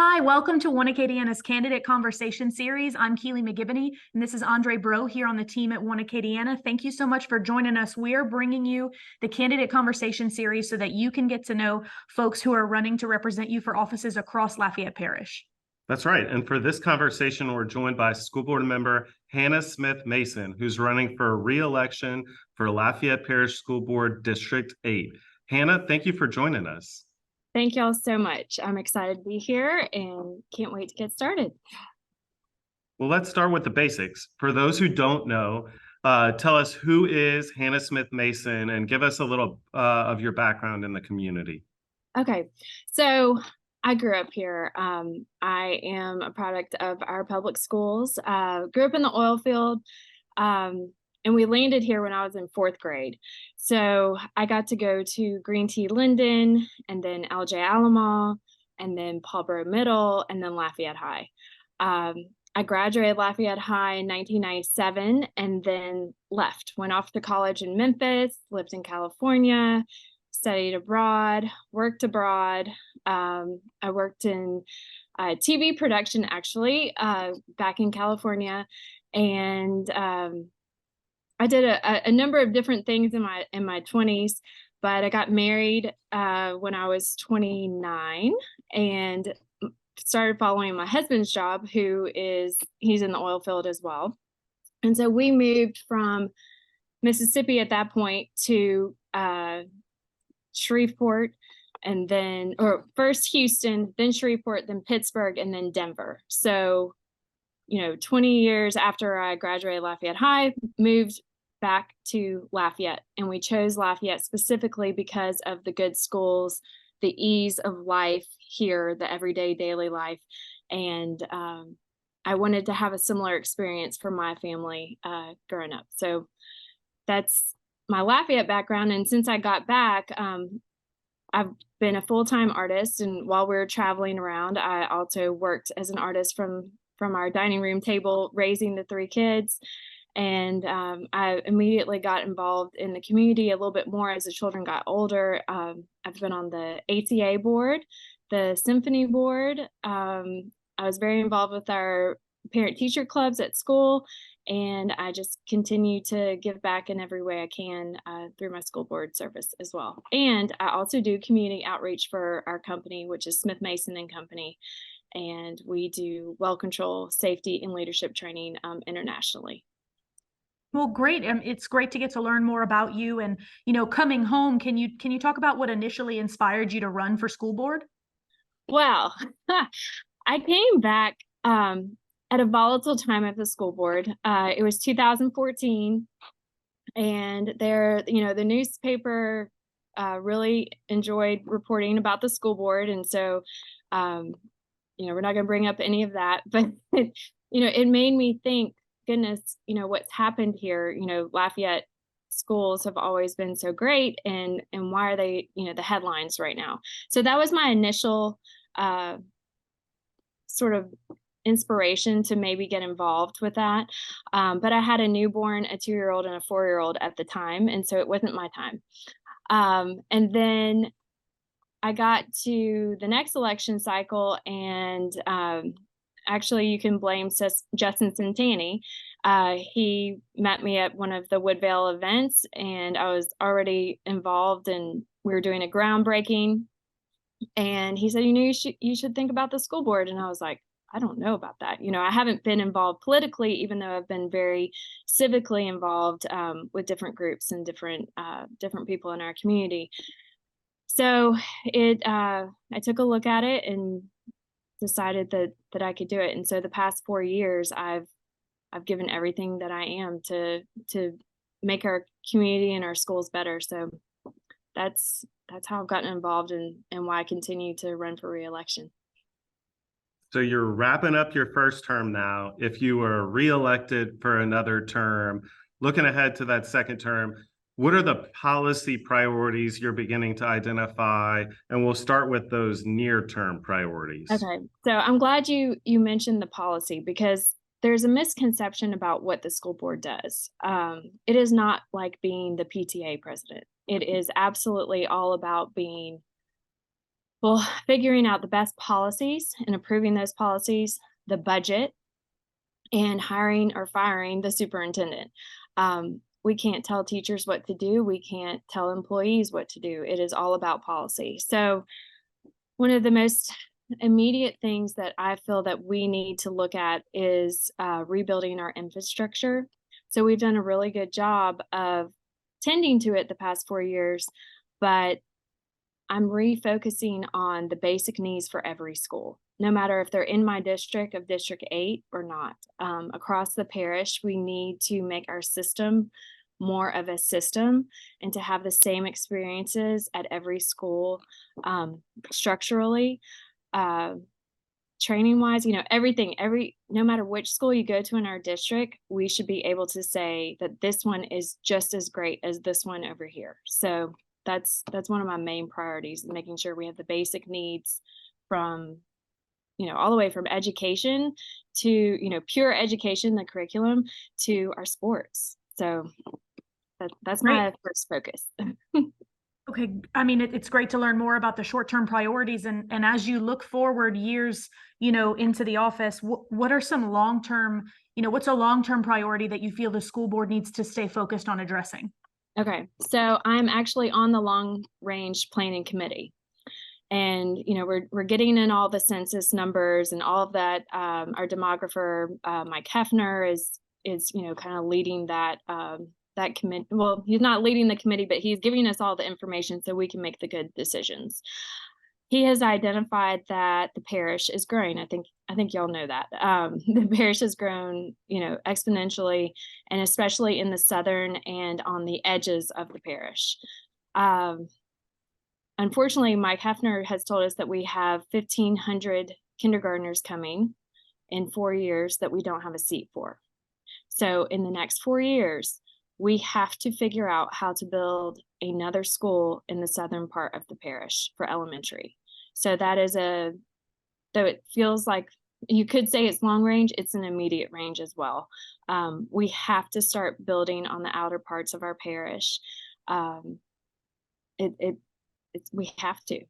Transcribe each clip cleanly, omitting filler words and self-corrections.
Hi, welcome to One Acadiana's Candidate Conversation Series. I'm Keely McGivney, and this is Andre Bro here on the team at One Acadiana. Thank you so much for joining us. We're bringing you the Candidate Conversation Series so that you can get to know folks who are running to represent you for offices across Lafayette Parish. That's right. And for this conversation, we're joined by school board member Hannah Smith Mason, who's running for re-election for Lafayette Parish School Board District 8. Hannah, thank you for joining us. Thank y'all so much. I'm excited to be here and can't wait to get started. Well, let's start with the basics. For those who don't know, tell us who is Hannah Smith Mason and give us a little of your background in the community. Okay, so I grew up here. I am a product of our public schools. Grew up in the oil field, and we landed here when I was in fourth grade. So I got to go to Green Tea Linden, and then LJ Alamo, and then Paulboro Middle, and then Lafayette High. I graduated Lafayette High in 1997 and then went off to college in Memphis, lived in California, studied abroad, worked abroad. I worked in TV production actually back in California, and I did a number of different things in my 20s, but I got married when I was 29 and started following my husband's job, he's in the oil field as well. And so we moved from Mississippi at that point to Shreveport, or first Houston, then Shreveport, then Pittsburgh, and then Denver. So, 20 years after I graduated Lafayette High, moved back to Lafayette. And we chose Lafayette specifically because of the good schools, the ease of life here, the everyday daily life. And I wanted to have a similar experience for my family growing up. So that's my Lafayette background. And since I got back, I've been a full-time artist. And while we were traveling around, I also worked as an artist from our dining room table, raising the three kids. And I immediately got involved in the community a little bit more as the children got older. I've been on the ATA board, the symphony board. I was very involved with our parent-teacher clubs at school, and I just continue to give back in every way I can through my school board service as well. And I also do community outreach for our company, which is Smith Mason and Company, and we do well control, safety, and leadership training internationally. Well, great. It's great to get to learn more about you. And, coming home, can you talk about what initially inspired you to run for school board? Well, I came back at a volatile time at the school board. It was 2014, and the newspaper really enjoyed reporting about the school board. And so, we're not going to bring up any of that, but, it made me think, goodness, what's happened here. Lafayette schools have always been so great, and why are they, the headlines right now? So that was my initial sort of inspiration to maybe get involved with that. But I had a newborn, a 2-year-old, and a 4-year-old at the time, and so it wasn't my time. And then I got to the next election cycle, and actually, you can blame Justin Santani. He met me at one of the Woodvale events, and I was already involved, and we were doing a groundbreaking. And he said, you should think about the school board. And I was like, I don't know about that. I haven't been involved politically, even though I've been very civically involved with different groups and different people in our community. So I took a look at it and decided that I could do it. And so the past 4 years, I've given everything that I am to make our community and our schools better. So that's how I've gotten involved and why I continue to run for re-election. So you're wrapping up your first term now. If you were re-elected for another term, looking ahead to that second term, what are the policy priorities you're beginning to identify? And we'll start with those near-term priorities. Okay, so I'm glad you mentioned the policy, because there's a misconception about what the school board does. It is not like being the PTA president. It is absolutely all about being Well, figuring out the best policies and approving those policies, the budget, and hiring or firing the superintendent. We can't tell teachers what to do. We can't tell employees what to do. It is all about policy. So one of the most immediate things that I feel that we need to look at is rebuilding our infrastructure. So we've done a really good job of tending to it the past 4 years, but I'm refocusing on the basic needs for every school, no matter if they're in my district of District 8 or not. Across the parish, we need to make our system more of a system and to have the same experiences at every school, structurally, training wise, everything, no matter which school you go to in our district, we should be able to say that this one is just as great as this one over here. So that's one of my main priorities, making sure we have the basic needs from, all the way from education to, pure education, the curriculum, to our sports. So that's Great. my first focus. Okay. I mean, it's great to learn more about the short-term priorities. And as you look forward years, into the office, what are some long-term, what's a long-term priority that you feel the school board needs to stay focused on addressing? Okay, so I'm actually on the long range planning committee. And, we're getting in all the census numbers and all of that. Our demographer, Mike Hefner, is kind of leading that committee. Well, he's not leading the committee, but he's giving us all the information so we can make the good decisions. He has identified that the parish is growing. I think y'all know that. The parish has grown, exponentially, and especially in the southern and on the edges of the parish. Unfortunately, Mike Hefner has told us that we have 1,500 kindergartners coming in 4 years that we don't have a seat for. So in the next 4 years, we have to figure out how to build another school in the southern part of the parish for elementary. So that is though it feels like you could say it's long range, it's an immediate range as well. We have to start building on the outer parts of our parish. We have to.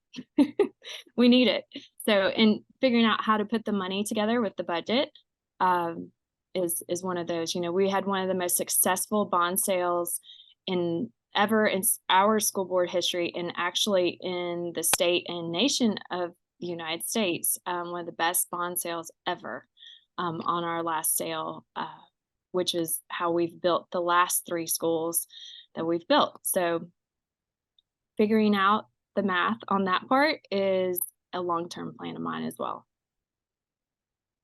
We need it. So, and figuring out how to put the money together with the budget is one of those. We had one of the most successful bond sales ever in our school board history, and actually in the state and nation of the United States. One of the best bond sales ever on our last sale, which is how we've built the last 3 schools that we've built. So figuring out the math on that part is a long-term plan of mine as well.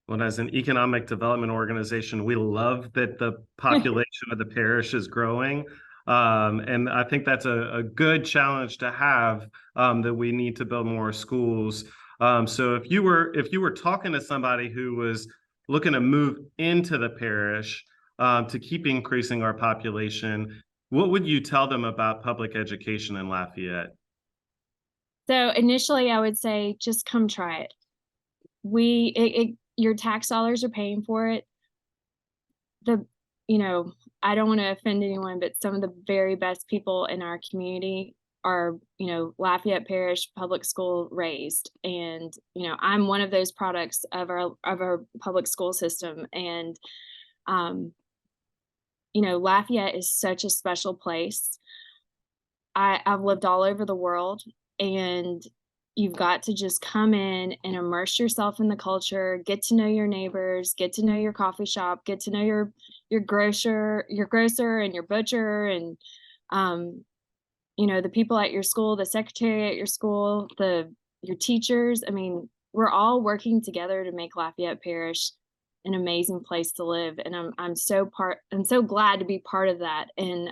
Well, as an economic development organization, we love that the population of the parish is growing. And I think that's a good challenge to have, that we need to build more schools. So if you were talking to somebody who was looking to move into the parish to keep increasing our population, what would you tell them about public education in Lafayette? So initially, I would say just come try it. Your tax dollars are paying for it. I don't want to offend anyone, but some of the very best people in our community are, Lafayette Parish Public School raised. And, I'm one of those products of our public school system. And, Lafayette is such a special place. I've lived all over the world, and you've got to just come in and immerse yourself in the culture, get to know your neighbors, get to know your coffee shop, get to know your grocer and your butcher, and the people at your school, the secretary at your school, your teachers. I mean, we're all working together to make Lafayette Parish an amazing place to live, and I'm so glad to be part of that, and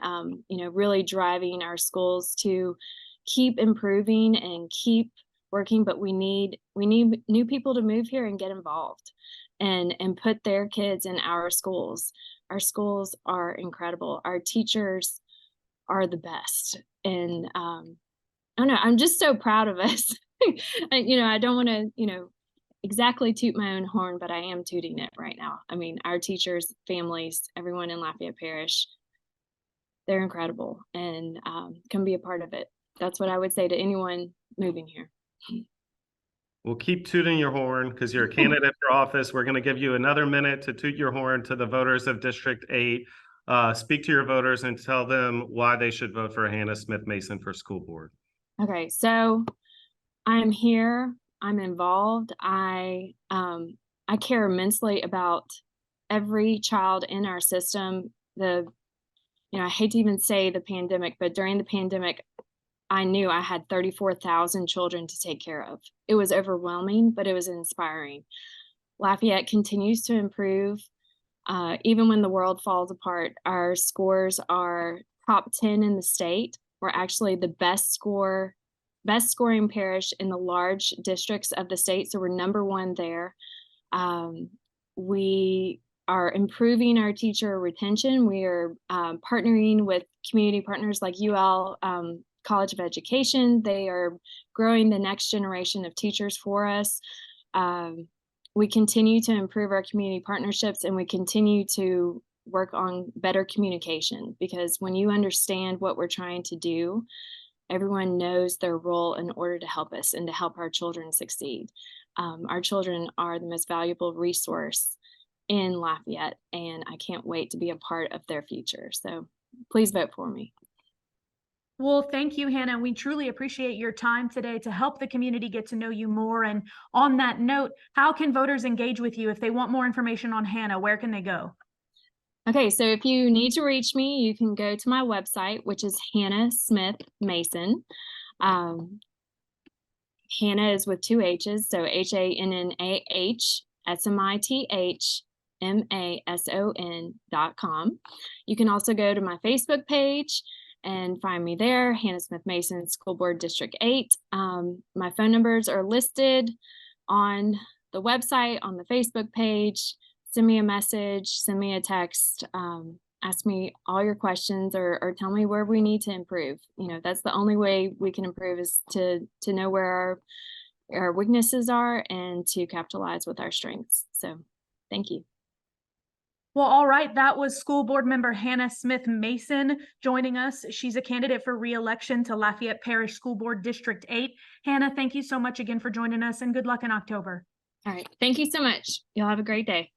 really driving our schools to keep improving and keep working. But we need new people to move here and get involved and put their kids in our schools. Our schools are incredible. Our teachers are the best. And I don't know, I'm just so proud of us. I don't want to, exactly toot my own horn, but I am tooting it right now. I mean, our teachers, families, everyone in Lafayette Parish, they're incredible and can be a part of it. That's what I would say to anyone moving here. Well, keep tooting your horn because you're a candidate for office. We're going to give you another minute to toot your horn to the voters of District 8. Speak to your voters and tell them why they should vote for Hannah Smith Mason for school board. Okay, so I'm here, I'm involved. I care immensely about every child in our system. I hate to even say the pandemic, but during the pandemic, I knew I had 34,000 children to take care of. It was overwhelming, but it was inspiring. Lafayette continues to improve. Even when the world falls apart, our scores are top 10 in the state. We're actually the best scoring parish in the large districts of the state. So we're number one there. We are improving our teacher retention. We are partnering with community partners like UL College of Education. They are growing the next generation of teachers for us. We continue to improve our community partnerships, and we continue to work on better communication, because when you understand what we're trying to do, everyone knows their role in order to help us and to help our children succeed. Our children are the most valuable resource in Lafayette, and I can't wait to be a part of their future. So please vote for me. Well, thank you, Hannah. We truly appreciate your time today to help the community get to know you more. And on that note, how can voters engage with you if they want more information on Hannah? Where can they go? Okay, so if you need to reach me, you can go to my website, which is Hannah Smith Mason. Hannah is with 2 H's, so HANNAHSMITHMASON.com. You can also go to my Facebook page and find me there, Hannah Smith Mason, School Board District 8. My phone numbers are listed on the website, on the Facebook page. Send me a message, send me a text, ask me all your questions, or tell me where we need to improve. That's the only way we can improve, is to know where our weaknesses are and to capitalize with our strengths. So thank you. Well, all right. That was school board member Hannah Smith Mason joining us. She's a candidate for re-election to Lafayette Parish School Board District 8. Hannah, thank you so much again for joining us, and good luck in October. All right. Thank you so much. Y'all have a great day.